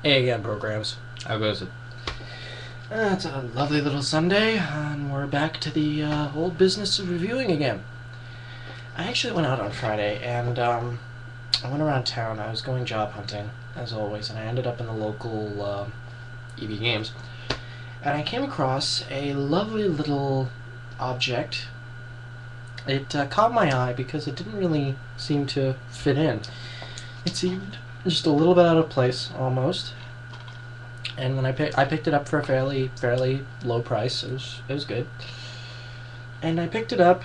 Hey again, programs. How goes it? It's a lovely little Sunday, and we're back to the old business of reviewing again. I actually went out on Friday, and I went around town. I was going job hunting, as always, and I ended up in the local EV Games. And I came across a lovely little object. It caught my eye because it didn't really seem to fit in. It seemed just a little bit out of place, almost. And when I picked it up for a fairly low price. It was good. And I picked it up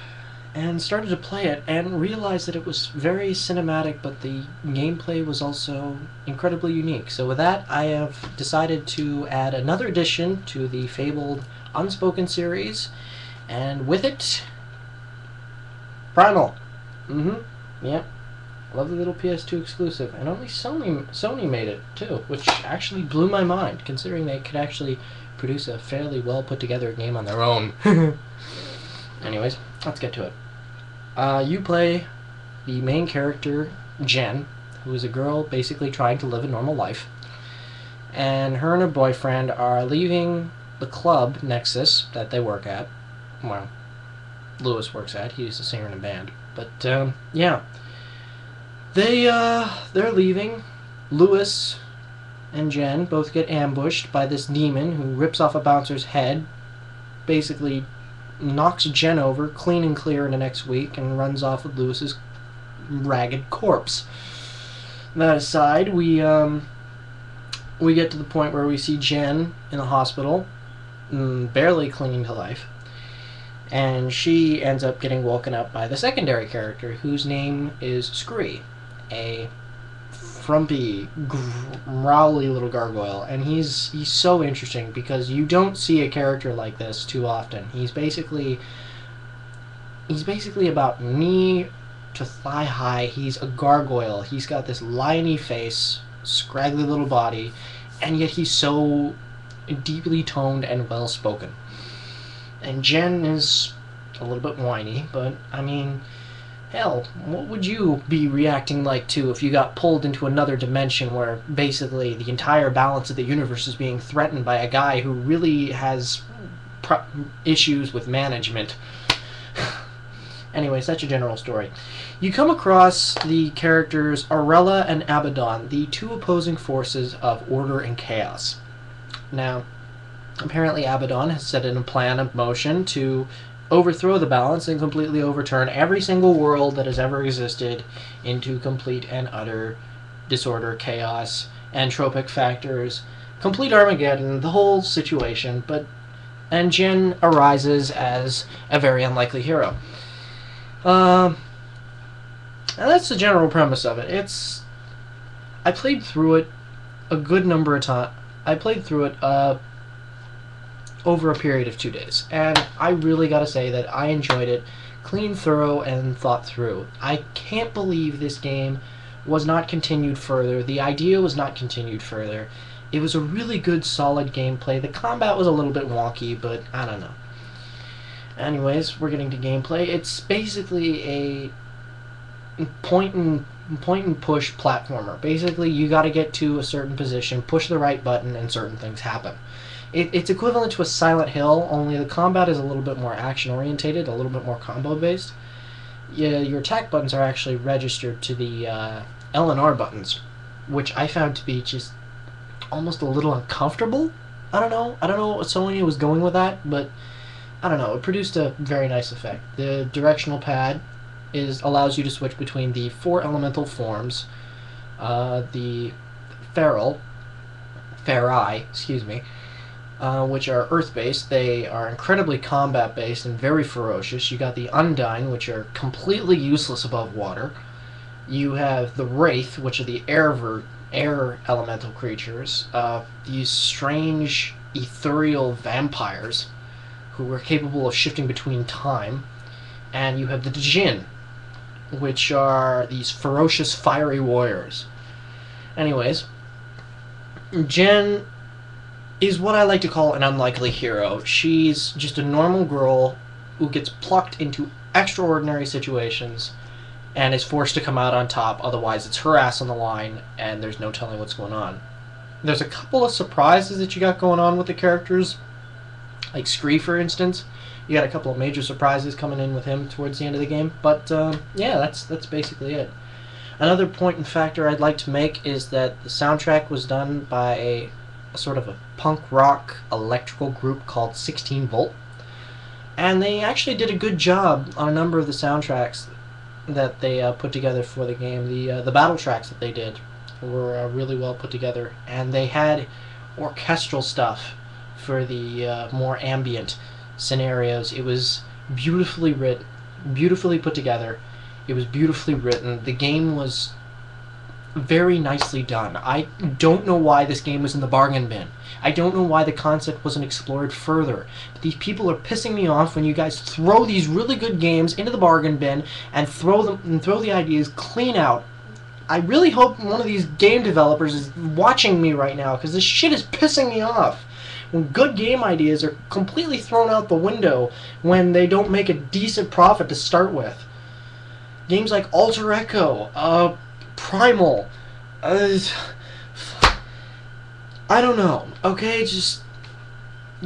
and started to play it and realized that it was very cinematic, but the gameplay was also incredibly unique. So with that, I have decided to add another addition to the fabled Unspoken series, and with it, Primal. Yep. Lovely little PS2 exclusive, and only Sony made it too, which actually blew my mind, considering they could actually produce a fairly well put together game on their own. Anyways, let's get to it. You play the main character, Jen, who is a girl basically trying to live a normal life, and her and her boyfriend are leaving the club Nexus that they work at. Well, Lewis works at. He's a singer in a band, but yeah. They're leaving. Lewis and Jen both get ambushed by this demon who rips off a bouncer's head, basically knocks Jen over clean and clear in the next week, and runs off with Lewis's ragged corpse. That aside, we get to the point where we see Jen in the hospital, barely clinging to life, and she ends up getting woken up by the secondary character, whose name is Scree, a frumpy, growly little gargoyle. And he's so interesting because you don't see a character like this too often. He's basically about knee to thigh high. He's a gargoyle. He's got this liony face, scraggly little body, and yet he's so deeply toned and well spoken. And Jen is a little bit whiny, but I mean, hell, what would you be reacting like to if you got pulled into another dimension where basically the entire balance of the universe is being threatened by a guy who really has issues with management? Anyways, that's your general story. You come across the characters Arella and Abaddon, the two opposing forces of order and chaos. Now, apparently Abaddon has set in a plan of motion to overthrow the balance and completely overturn every single world that has ever existed into complete and utter disorder, chaos, entropic factors, complete Armageddon, the whole situation. And Jen arises as a very unlikely hero. And that's the general premise of it. I played through it a good number of times. I played through it over a period of 2 days, and I really gotta say that I enjoyed it, clean, thorough, and thought through. I can't believe this game was not continued further. The idea was not continued further. It was a really good, solid gameplay. The combat was a little bit wonky, but I don't know. Anyways, we're getting to gameplay. It's basically a point and push platformer. Basically, you gotta get to a certain position, push the right button, and certain things happen. It's equivalent to a Silent Hill, only the combat is a little bit more action-orientated, a little bit more combo-based. Yeah, your attack buttons are actually registered to the L and R buttons, which I found to be just almost a little uncomfortable. I don't know what Sony was going with that, but I don't know. It produced a very nice effect. The directional pad allows you to switch between the 4 elemental forms, the Ferai, which are earth-based. They are incredibly combat-based and very ferocious. You got the Undyne, which are completely useless above water. You have the Wraith, which are the air elemental creatures. These strange ethereal vampires who are capable of shifting between time. And you have the Djinn, which are these ferocious fiery warriors. Anyways, Jen is what I like to call an unlikely hero. She's just a normal girl who gets plucked into extraordinary situations and is forced to come out on top, otherwise it's her ass on the line and there's no telling what's going on. There's a couple of surprises that you got going on with the characters, like Scree, for instance. You got a couple of major surprises coming in with him towards the end of the game. But yeah, that's basically it. Another point and factor I'd like to make is that the soundtrack was done by a sort of a punk rock electrical group called 16 Volt. And they actually did a good job on a number of the soundtracks that they put together for the game. The battle tracks that they did were really well put together, and they had orchestral stuff for the more ambient scenarios. It was beautifully written, beautifully put together. It was beautifully written. The game was very nicely done. I don't know why this game was in the bargain bin. I don't know why the concept wasn't explored further. But these people are pissing me off when you guys throw these really good games into the bargain bin and throw the ideas clean out. I really hope one of these game developers is watching me right now, because this shit is pissing me off. When good game ideas are completely thrown out the window when they don't make a decent profit to start with. Games like Alter Echo, Primal, I don't know, okay? Just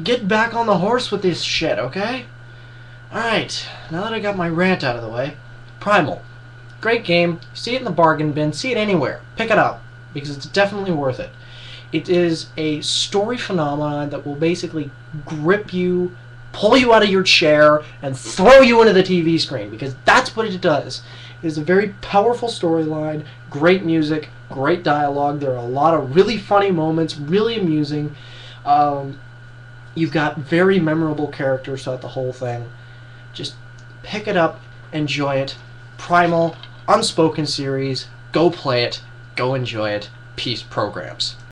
get back on the horse with this shit, okay? Alright, now that I got my rant out of the way, Primal. Great game. See it in the bargain bin. See it anywhere. Pick it up, because it's definitely worth it. It is a story phenomenon that will basically grip you, pull you out of your chair, and throw you into the TV screen, because that's what it does. It is a very powerful storyline, great music, great dialogue. There are a lot of really funny moments, really amusing. You've got very memorable characters throughout the whole thing. Just pick it up, enjoy it. Primal, Unspoken series, go play it, go enjoy it. Peace programs.